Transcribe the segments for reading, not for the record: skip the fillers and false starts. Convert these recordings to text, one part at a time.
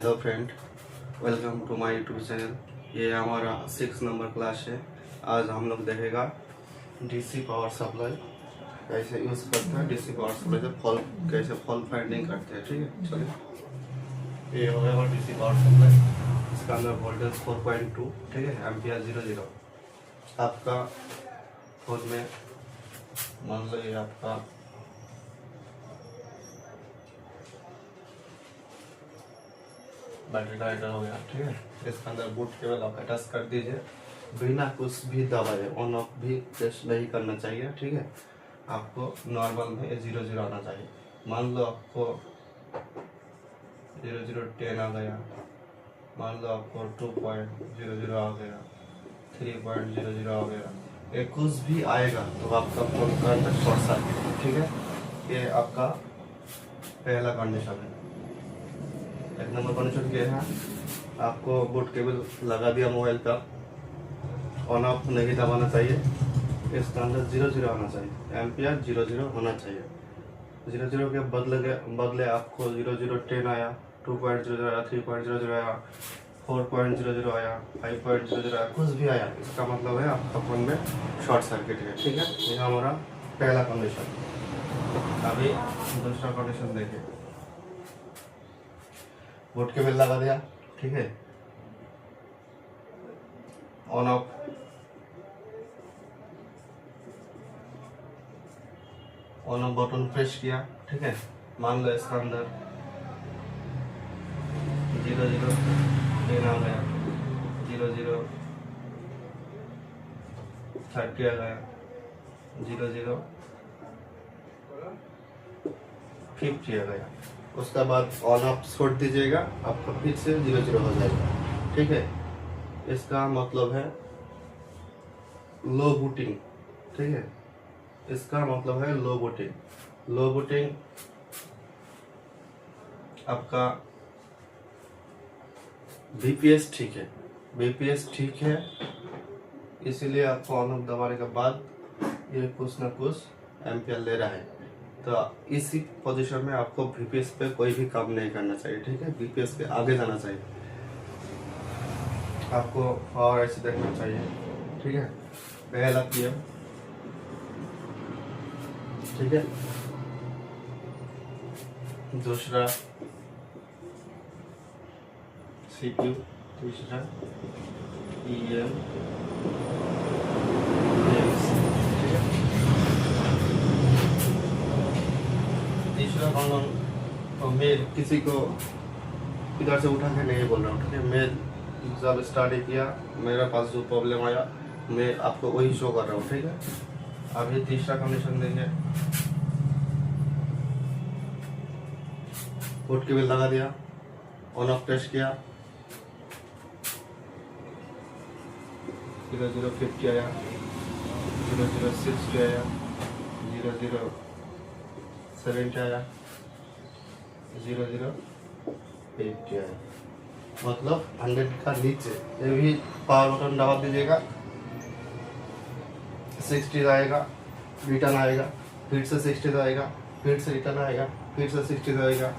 Hello friend, welcome to my YouTube channel. ये हमारा 6 number class है। आज हम लोग देखेगा डीसी पावर सप्लाई कैसे यूज़ करते हैं। डीसी पावर सप्लाई से फॉल्ट कैसे फॉल्ट फाइंडिंग करते हैं। ठीक है, चलिए। ये हो गया हमारा डीसी पावर सप्लाई। इसका अंदर वोल्टेज 4.2 ठीक है, एम्पियर 00। आपका खुद में मान लो ये आपका बैटरी का हीटर हो गया। ठीक है, इसके अंदर बूट केबल आप अटैच कर दीजिए बिना कुछ भी दबाए। ऑन ऑफ भी प्रेस नहीं करना चाहिए। ठीक है, आपको नॉर्मल में 00 आना चाहिए। मान लो आपको 0010 आ गया, मान लो आपको 2.00 आ गया, 3.00 आ गया, ये कुछ भी आएगा तो आपका फोन करंट शॉर्ट सर्किट। ठीक है, ये आपका पहला कंडीशन है। एक नंबर कंडीशन क्या है, आपको बूट केबल लगा दिया मोबाइल का, ऑन ऑफ नहीं दबाना चाहिए। इसके अंदर 00 आना चाहिए, एम्पियर 00 होना चाहिए। 00 के बदले आपको 0010 आया, 2.00 आया, 3.00 आया, 4.00 आया, 5.00 आया, कुछ भी आया, इसका मतलब है आपका फोन में शॉर्ट सर्किट है। ठीक है, यह हमारा पहला कंडीशन। अभी दूसरा कंडीशन देखिए। बूट केबल लगा दिया, ठीक है, ऑन ऑफ बटन प्रेस किया। ठीक है, मान लो इसका अंदर 0010 आ गया, 0030 आ गया, 0050 आ गया। उसके बाद ऑन ऑफ छोड़ दीजिएगा, आपका फिर से 00 हो जाएगा। ठीक है, इसका मतलब है लो बूटिंग। ठीक है, इसका मतलब है लो बूटिंग। लो बूटिंग आपका बीपीएस ठीक है, बीपीएस ठीक है, इसीलिए आपको ऑन ऑफ दबाने के बाद ये कुछ ना कुछ एम्पियर ले रहा है। तो इसी पोजीशन में आपको बीपीएस पे कोई भी काम नहीं करना चाहिए। ठीक है, बीपीएस पे आगे जाना चाहिए, आपको और ऐसे देखना चाहिए। ठीक है, पहला पीएम, ठीक है, दूसरा सीपीयू, तीसरा ईएम, ठीक है। तीसरा कौन, मैं किसी को इधर से उठा के नहीं बोल रहा हूँ। ठीक है, मैं जब स्टार्ट किया मेरे पास जो प्रॉब्लम आया मैं आपको वही शो कर रहा हूँ। ठीक है, अभी तीसरा कंडीशन देंगे। बूट केबल लगा दिया, ऑन ऑफ प्रेस किया, 0050 आया, 0060 आया, 0070 आया, 0080 आया। मतलब 100 का नीचे। ये भी पावर बटन दबा दीजिएगा, 60 आएगा, रिटर्न आएगा, फिर से 60 आएगा, फिर से रिटर्न आएगा, फिर से 60 आएगा।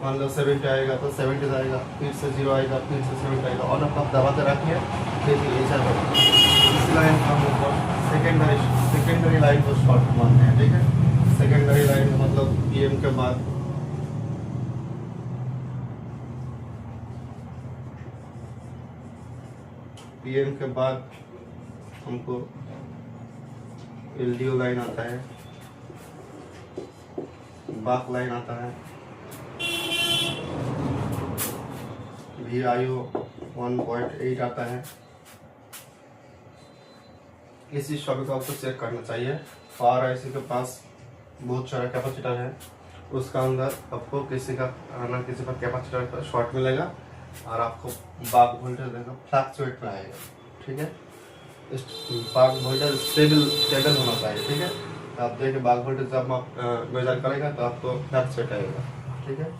मान लो 70 आएगा तो 70 आएगा, फिर से 0 आएगा, फिर से 70 आएगा। ऑन ऑफ आप दबाते रखिए, देखिए ऐसा होगा। इस लाइन का मतलब सेकेंडरी लाइन को शॉर्ट मानते हैं। ठीक है, सेकेंडरी लाइन मतलब पीएम के बाद हमको एलडीओ लाइन आता है, बाक लाइन आता है, VIO 1.8 आता है। इसी सभी को आपको चेक करना चाहिए। पावर आईसी के पास बहुत सारा कैपेसिटर है, उसका अंदर आपको किसी का कैपेसिटर का शॉर्ट मिलेगा और आपको बाक वोल्टेज देखो फ्लक्चुएट में आएगा। ठीक है, इस बाक वोल्टेज स्टेबल होना चाहिए। ठीक है, आप देखिए बाक वोल्टेज जब आप मेजर करेगा तो आपको फ्लक्चुएट आएगा। ठीक है,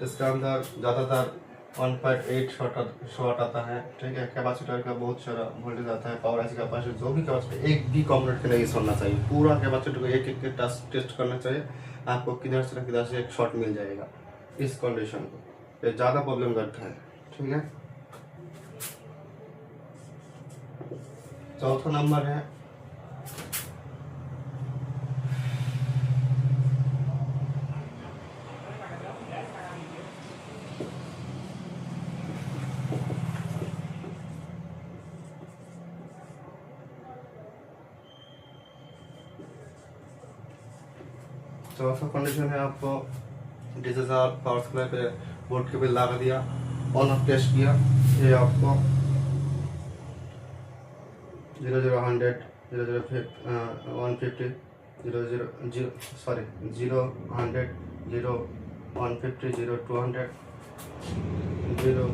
इसका अंदर ज़्यादातर 1.8 शॉर्ट आता है। ठीक है, कैपेसिटर का बहुत सारा वोल्टेज आता है। पावर आईसी कैपेसिटर जो भी कैपेसिटर एक भी कंपोनेंट के नहीं छोड़ना चाहिए, पूरा कैपेसिटर को एक एक टेस्ट करना चाहिए। आपको किधर से एक शॉर्ट मिल जाएगा इस कंडीशन को। ये ज़्यादा प्रॉब्लम करता है, ठीक है। चौथा नंबर है चौथा कंडीशन है आपको DSLR पावर सप्लाई पे बोर्ड के बिल लगा दिया, ऑन ऑफ टेस्ट किया, ये आपको 00 100 00 150 0 0 100 0 150 0 200 0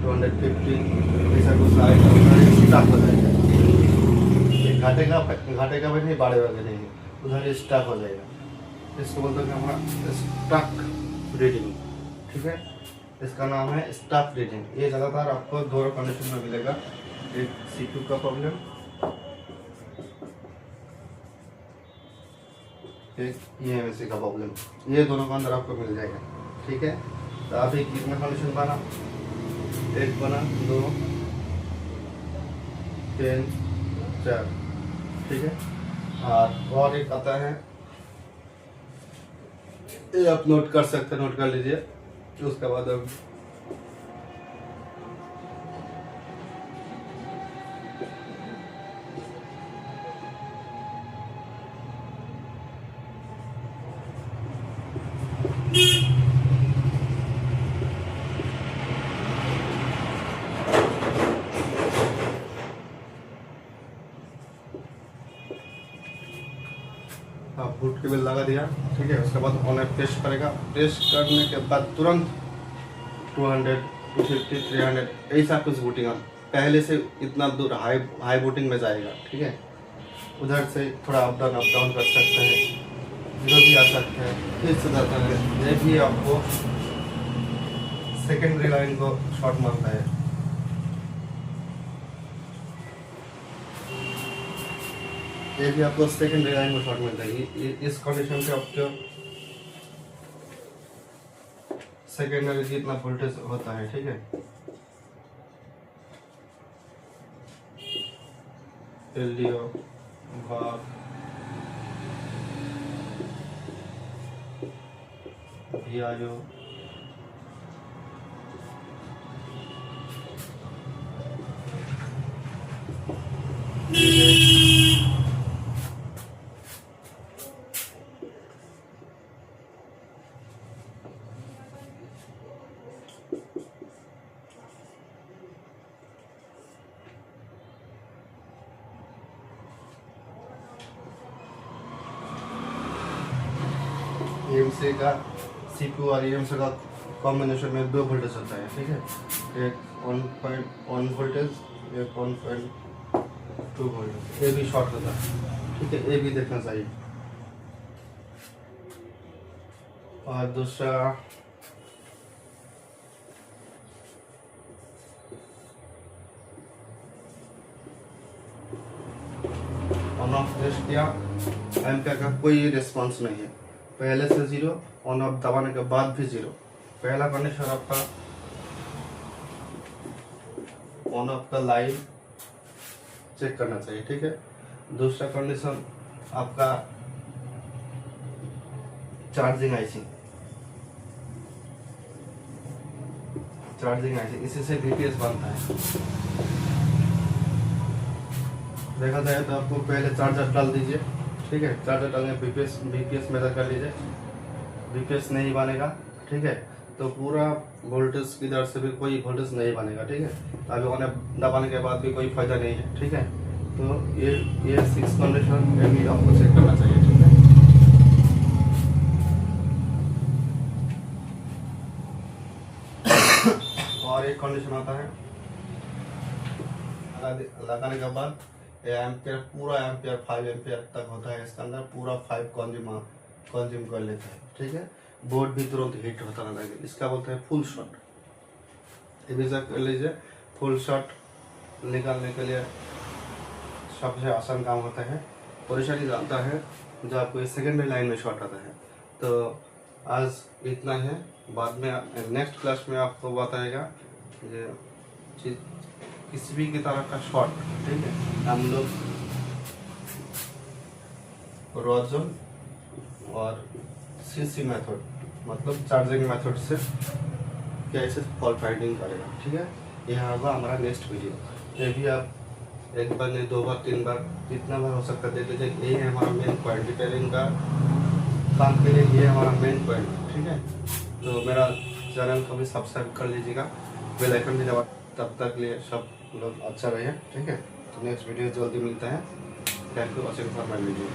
250 ऐसा कुछ आएगा, स्टाक हो जाएगा। ये घटेगा भी नहीं, बढ़ेगा भी नहीं, उधर स्टाक हो जाएगा। इसको बोलते हैं हमारा स्टॉक रीडिंग, ठीक है। इसका नाम है स्टॉक रीडिंग। ये ज़्यादातर आपको दो कंडीशन में मिलेगा, एक CPU का प्रॉब्लम, एक EMC का प्रॉब्लम, ये दोनों का अंदर आपको मिल जाएगा, ठीक है। तो अभी कितना कंडीशन बना, एक बना, 2 3 4, ठीक है। और एक आता है, ये आप नोट कर सकते हैं, नोट कर लीजिए। उसके बाद अब आप बूट केबल लगा दिया, ठीक है। उसके बाद ऑन टेस्ट करेगा, टेस्ट करने के बाद तुरंत 200 250 300 ऐसा कुछ बूटिंग आप पहले से इतना दूर हाई बूटिंग में जाएगा, ठीक है। उधर से थोड़ा अप डाउन कर सकते हैं, जो भी आ सकते हैं, फिर से जाता है। ये भी आपको सेकेंडरी लाइन को शॉर्ट मारता है। ये भी आपको सेकेंडरी लाइन में शॉर्ट मिलता है। इस कंडीशन पे आपको सेकेंडरी जितना वोल्टेज होता है, ठीक है। LDO बार VIO EMC का CPU और EMC का कॉम्बिनेशन में 2 वोल्टेज होता है, ठीक है। एक 1.1 वोल्टेज, एक 1.2 वोल्टेज। ये भी शॉर्ट होता है, ठीक है। ये भी देखना चाहिए। और दूसरा ऑन ऑफ टेस्ट किया, एम्पियर का कोई रिस्पांस नहीं है, पहले से 0, ऑन ऑफ दबाने के बाद भी 0। पहला कंडीशन आपका ऑन ऑफ का लाइन चेक करना चाहिए, ठीक है। दूसरा कंडीशन आपका चार्जिंग आईसी, इसी से VPS बनता है। देखा जाए तो आपको पहले चार्जर डाल दीजिए, ठीक है। चार्जर डालने VPS मेजर कर लीजिए, VPS नहीं बनेगा, ठीक है। तो पूरा वोल्टेज किधर से भी कोई वोल्टेज नहीं बनेगा, ठीक है। अभी उन्हें दबाने के बाद भी कोई फायदा नहीं है, ठीक है। तो ये 6 कंडीशन ये भी आपको चेक करना चाहिए, ठीक है। और एक कंडीशन आता है लगाने के बाद एम्पियर, पूरा एम्पियर 5 एम्पियर तक होता है। इसके अंदर पूरा 5 कंज्यूम कर लेता है, ठीक है। बोर्ड भी तुरंत हीट होता रहता है। इसका बोलते हैं फुल शॉट। ये भी कर लीजिए। फुल शॉट निकालने के लिए सबसे आसान काम होता है, परेशानी आता है जब आपको सेकेंडरी लाइन में शॉर्ट आता है। तो आज इतना है, बाद में नेक्स्ट क्लास में आपको बताएगा ये चीज किसी भी की तरह का शॉर्ट, ठीक है। हम लोग रोजन और सीसी मेथड मतलब चार्जिंग मेथड से कैसे फॉल्ट फाइंडिंग करेगा, ठीक है। यह होगा हमारा नेक्स्ट वीडियो। ये भी आप एक बार नहीं, 2 बार 3 बार जितना बार हो सकता है देख लीजिए। यही है हमारा मेन पॉइंट, रिपेयरिंग का काम के लिए ये हमारा मेन पॉइंट, ठीक है। तो मेरा चैनल को भी सब्सक्राइब कर लीजिएगा, बेल आइकन भी दबा। तब तक लिए सब लोग अच्छा रहे, ठीक है। तो नेक्स्ट वीडियो जल्दी मिलता है। Thank you watching for my video.